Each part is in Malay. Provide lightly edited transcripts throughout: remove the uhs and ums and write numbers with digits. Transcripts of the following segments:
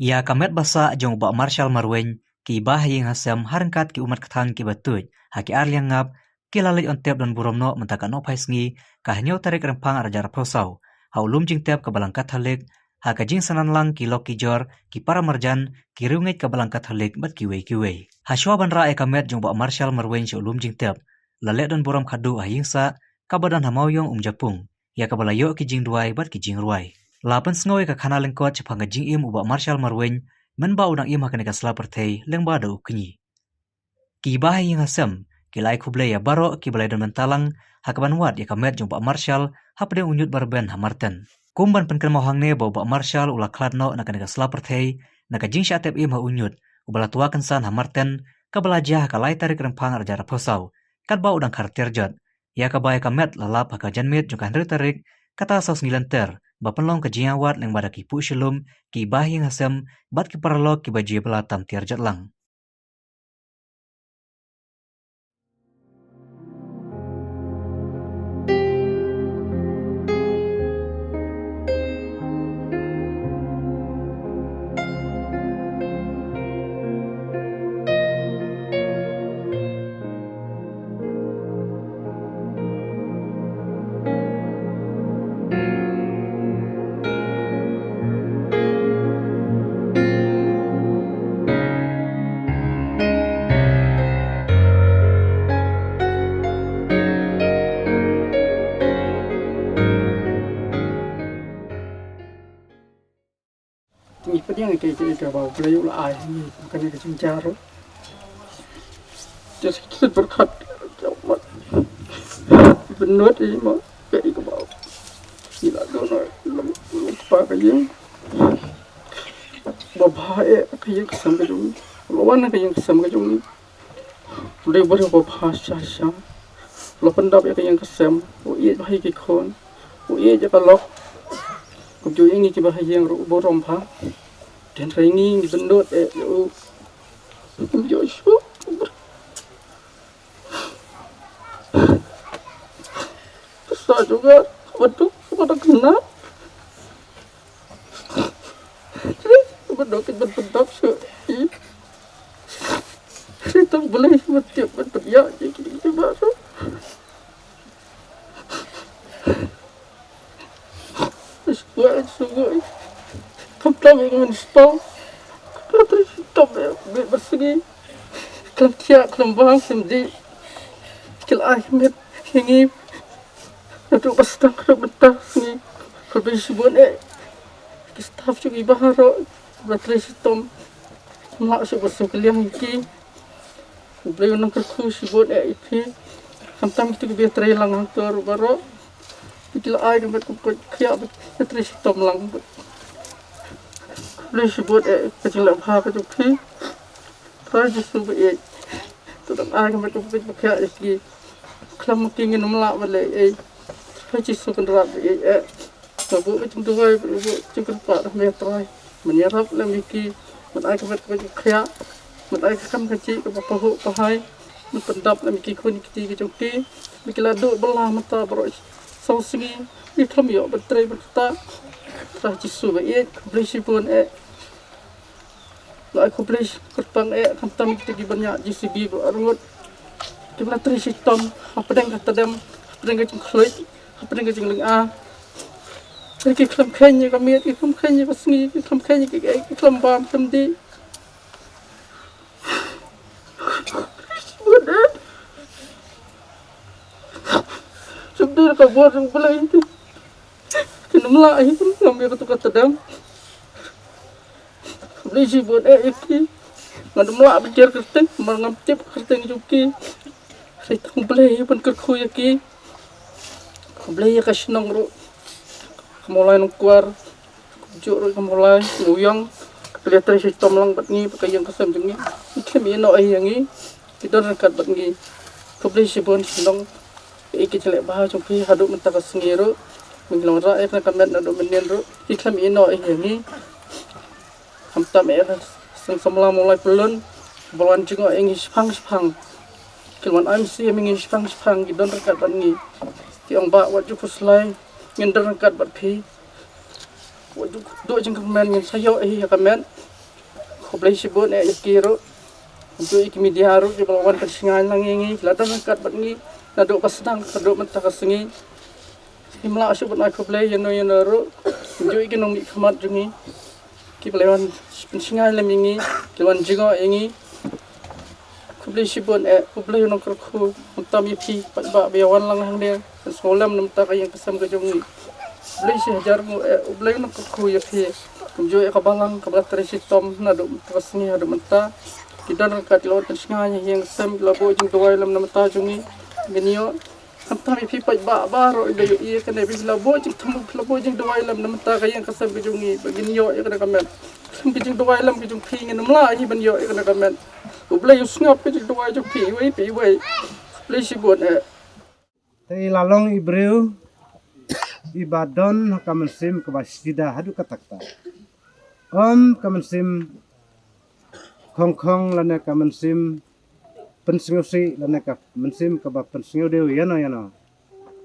Ia kamet basa jong ba Marshall Marwen ki bahaying hasem harangkat ki umat katang ki batuj haki arliang ngap ki lalai on tep dan buromno mentaka no paisngi ka hanyo tarik rempang arajar prosau haulum jing tep ke balangkat halik haka jing sanan lang ki loki jor ki para marjan ki rungit ke balangkat halik bat kiwei haswa ban ra e kamet jong ba Marshall Marwen si ulum jing tep lalai dan burom khadu ahingsa kabadan hamauyong japung ya kabalayo ki jing duai bat ki jing ruai lapan sngoi ka khana lengkot chapanga jing im uba Marshall Marwen men ba udang im hakane ka sla perthei lengba da ukni ki bahaying hasem ki lai khuble ya baro ki balai dan mentalang hakaban wat ya kamet jong ba Marshall hapde unyut barben hamarten kumban penken mohangne ba Marshall ula kladno nakane ka sla perthei naka jing shatep im ha unyut ubala tua kensan hamarten ka balajah ka lai tarik rempang arjara posau kat ba udang karterjat ya ka bai kamet lalap haka janmit jong kan tarik kata saus ngilanter bapenlong ke jiawat leng bada ki pu shalom ki bahing hasem bat ki paralog ki bajie belatam tiarjat lang. Yang kayak bau beliau lah ini bukan itu cincara jadi kita berkat jauh benar ini mah kayak itu bau gila dono lupa kayak bapak kayak kesam kejung lawan kayak kesam kejung boleh berbahasa sah lo pendap kayak kesam oh iya bahaya kikon oh iya je kalau kuju ini bahaya yang borompa dan ringi bendut yo Joshua besar juga betul pada kena bedok bedok sih itu boleh setiap ya jadi baru sesuai Kami ingin stop, kalau terus stop ya, bersegi, kalau tiap kelembang sendi, kalau Ahmed ini, untuk pastang kalau betah ni, kalau bersibun staff juga ibaharo, terus stop, mak sebab sekalian ini, beliau nak kerja sibun itu, sampai itu biar terhilang hantar baru, kalau air berkumpul kaya, terus stop lang. Boleh sebut kecil apa tu ki, kalau sebut tetap air macam tu pakai lagi. Kalau mungkin ingin melak balik kalau sebut kendaraan sebut macam tu kan, cukup pak metrai menyerap lagi ki, menaik macam kaya, menaik kan kecil ke pahu pahai, mempendap lagi kun kecil kecil ki, bikilah duk belah mata berok sausi, ni kami yo bertrai berkata. Terus jisu baik, beli sipun aku beli kertang kantam kita banyak JCB berarut kita terus hitam apa dengan kata dem apa dengan cengklik apa dengan cengklik jadi kelam kenya kami kelam kenya pasni kelam kenya kelam bam temdi sudah sudah kabar yang beli itu kena melai itu kami kata dem beli sibuk iki ngadu melak bijar kerteng mangaptip kerteng juki saya tang beli pun kerku yaki beli ya kasinong ro kamulai nang kuar juk ro kamulai nguyang kelihatan sistem lang bat ngi pakai yang kesam jengi ikemi no ai yangi kita rekat bat ngi beli sibuk sinong iki celek bah jumpi haduk mentaka sengiro mengilang ra nak kamet nado menen ro ikemi no ai yangi hamtam semula mulai pelun bawan jengok ingin sepang kilman MC ingin sepang gidon rekat bat ngi tiang bak wajib puslai ngin rekat bat pi wajib do jeng kemen ngin sayo ya kemen Kublay sibon yakiro. Untuk iki media haru di balawan persingan lang ingi. Ladang angkat bat ngi. Nado pasdang kado mentakas ngi. Himla asyuk bat kublay yano ro. Untuk iki nong ikhamat jungi. Ki balawan persingan lam ingi. Lawan jigo ingi. Kublay sibon kublay nong kerku. Mentam ipi pat ba biawan lang hang dia. Sekolam nam tak yang kesam ke jungi. Kublay si hajar mu kublay nong kerku yapi. Kunjo kabalang kabalat terisitom nado mentakas ngi nado mentah. Kita nak kat lawan tersengahnya yang sam labo jeng tuai lam nama tajungi genio hantam ipi pat ba baro ido iya kena ipi labo jeng tamu labo jeng tuai lam nama ta yang kasam kejungi genio iya kena kamen sam kejung tuai lam kejung pi ngin mla hi banyo iya kena kamen ublay usngap kejung tuai jeng pi wei ublay sibon Tei lalong ibreu ibadon kamensim kebasida hadu katakta kamensim Kong lana ka mensim pensingusi lana ka mensim ka ba pensingu deu yano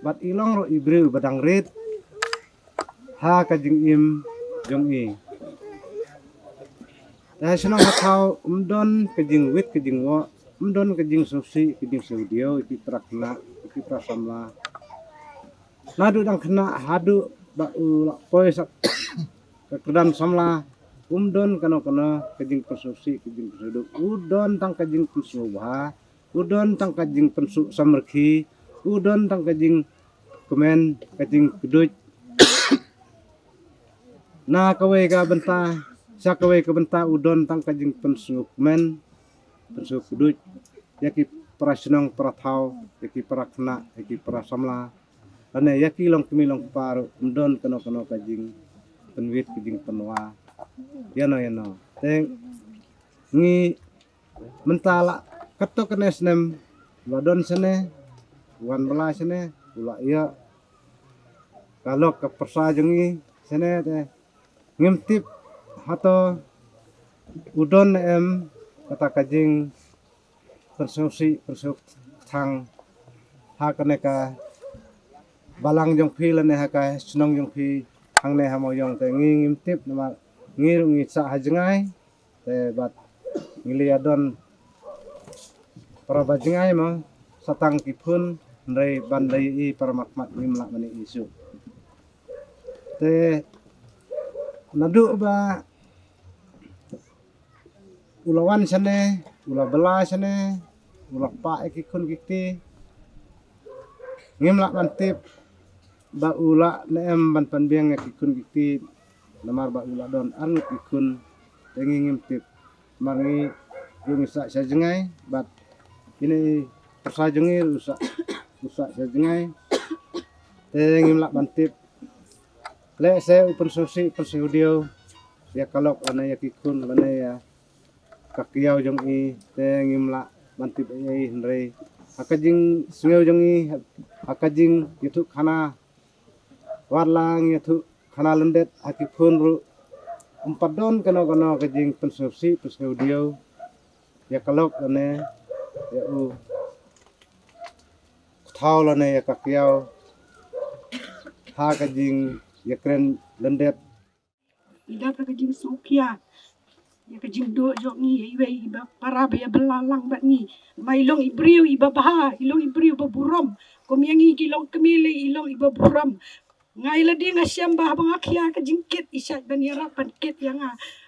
bat ilong ro ibreu badang rit ha ka jing im jong i da senong hatau umdon ka jing wit ka jing wo umdon ka jing susi ka jing saudio iki prakna iki prasamla nadu dang kena hadu ba ula poi sak ka kedam samla umdon kano kajing pensusi kajing pensuduk udon tang kajing pensubha udon tang kajing pensu samerki udon tang kajing kemen kajing kedut na kawe ka benta sa kawe ka benta udon tang kajing pensu kemen pensu kedut yaki prasnong prathau yaki prakna yaki prasamla ane yaki long kemilong paru umdon kano kajing penwit kajing penwa yano teng ngi mentala kato kenes nem wadon sene wan bela sene ula iya kalau ke persa jengi sene teh ngimtip hato udon kata kajing persusi persuk thang ha kaneka balang jong phi lene ha ka snong jong phi hang ne ha mo yong te ngimtip nama ngirungi sa hajengai te bat ngiliadon para bajengai mo satang kipun ndai bandai i para makmat ngimla mani isu te nadu ba ulawan sane ula bela sane ula pa ikikun kiti ngimla mantip ba ula neem ban panbiang ikikun kiti namar ba ula don anut ikun tengi ngimtip marngi yung isa sajengai bat ini persajungi usa sajengai tengi mlak bantip le se upen susi persudio ya kalok ana ya kikun lana ya kakiau jong i tengi mlak bantip ai ndrei akajing sungeu jong i akajing yutu khana warlang yutu khana lendet akipun ru umpadon kano kajing pensusi persudio ya kalok lana ya u thau lana ya kakiau ha kajing ya keren lendet ida ka kajing sukia ya kajing do jok ni iwe iba para ya belalang bat ni mailong ibriu iba baha ilong ibriu baburom komyangi kilong kemile ilong iba buram ngai la dia ngasiam bah bang akhia kajing kit isat ban yarapan kit yang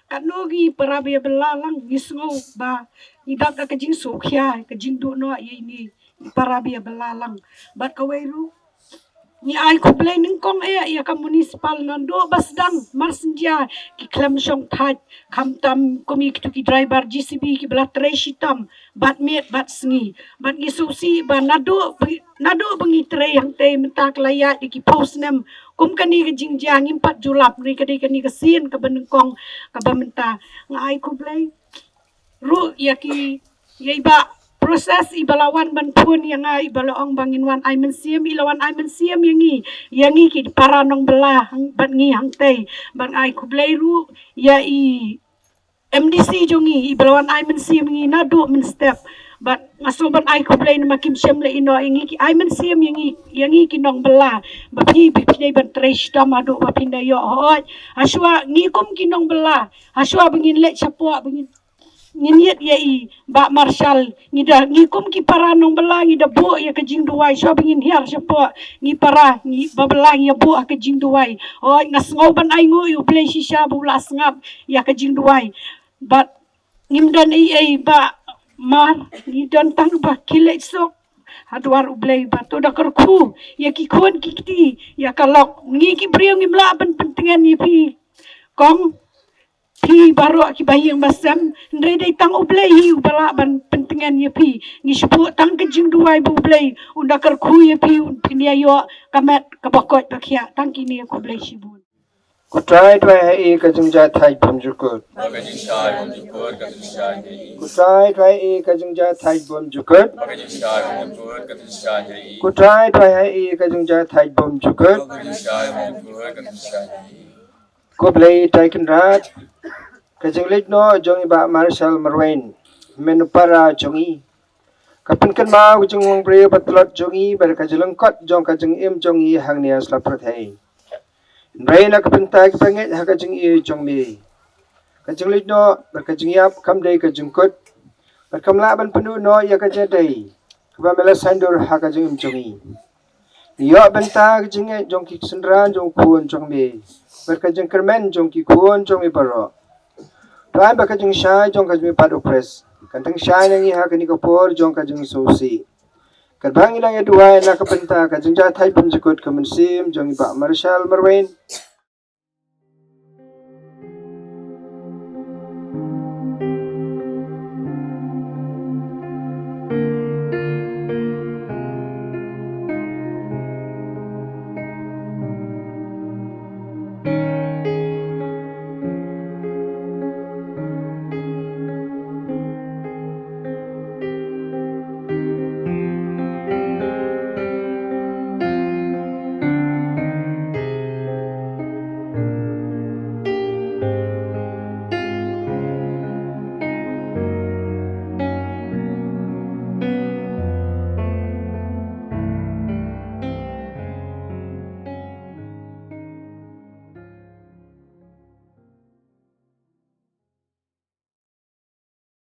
kanogi para ya belalang nisngo ba ida ka kajing sukia kajing do no ini para ya belalang bat kawairu ni ai ko play ning kong ya ka municipal nando basdang marsenja ki klam song thaj kham tam komi ki driver GCB ki bla treshitam bat met bat sngi bat isusi ba nado bangi tre yang te mentak laya ki post nem kum kani ka jingjang impat julap ri kani ka sin ka benengkong ka bamenta ngai ko play ru ya ki ya iba proses ibalawan banpun yang ibalaong banginwan ay mensiam ilawan ay mensiam yangi ki para nong belah ban ngi hangtay ban ay kublay ru ya i MDC jongi ibalawan ay mensiam ngi nado men step but ngasoban ay ko blay na makim siyam la ino ingi ay man siyam yangi kinong bela bapi pinay ban trash tamado bapinay yo hoy aswa ngikom kinong bela aswa bengin let sapua bengin nginyet ya i ba marshal ngida ngikum ki para nong belang ngida bu ya ke jing duai so bingin hiar sepo ngi para ngi babelang ya bu ke jing duai oh ngas ngoban ai ngo yu play shisha bu las ngap ya ke jing duai but ngimdan ai ba mar ngidon tang ba kile sok hadwar ublay ba to da kerku ya ki kon ki ti ya kalok ngi ki briong ngimla ban pentingan ni pi kong pi baru ki bayang basam ndre dai tang ublay hi ubala ban pentingan ye pi ngi sepu tang ke jing duai bu ublay unda kar khu ye pi pinia yo kamet kabakot bakhya tang kini ko ublay sibun ku trai trai hai ka jing ja thai bom jukut Bagajin shai bom jukut katin shai hei. ku trai trai ka jing ja thai bom jukut Bagajin shai bom jukut katin shai hei. ku trai trai hai ka jing ja thai bom jukut Bagajin shai bom jukut katin shai hei. ku play tai kan rat ka jing lit no jong ba marshal marwain menupara jongi kapin kan ma ku jing wong bre patlot jongi ber ka jilang kot jong ka jing im jongi hang nia slaprat hai Raina kapin tai ka penget ha ka jing e jong mi ka jing lit no ber ka jing yap kam dei ka jing kot ber kam la ban panu no ya ka je dei ka ba mela sandur ha ka jing im jongi yo ban ta ka jing e jong ki sendran jong kuon jong mi ber ka jing kermen jong ki kuon jong mi baro Tuan ba ka jing shai jong ka jing pat opres kan tang shai nangi ha ka ni ka por jong ka jing sosi kan bang ilang ya duai na ka penta ka jing ja thai pum jikut ka mun sim jong ba marshal marwain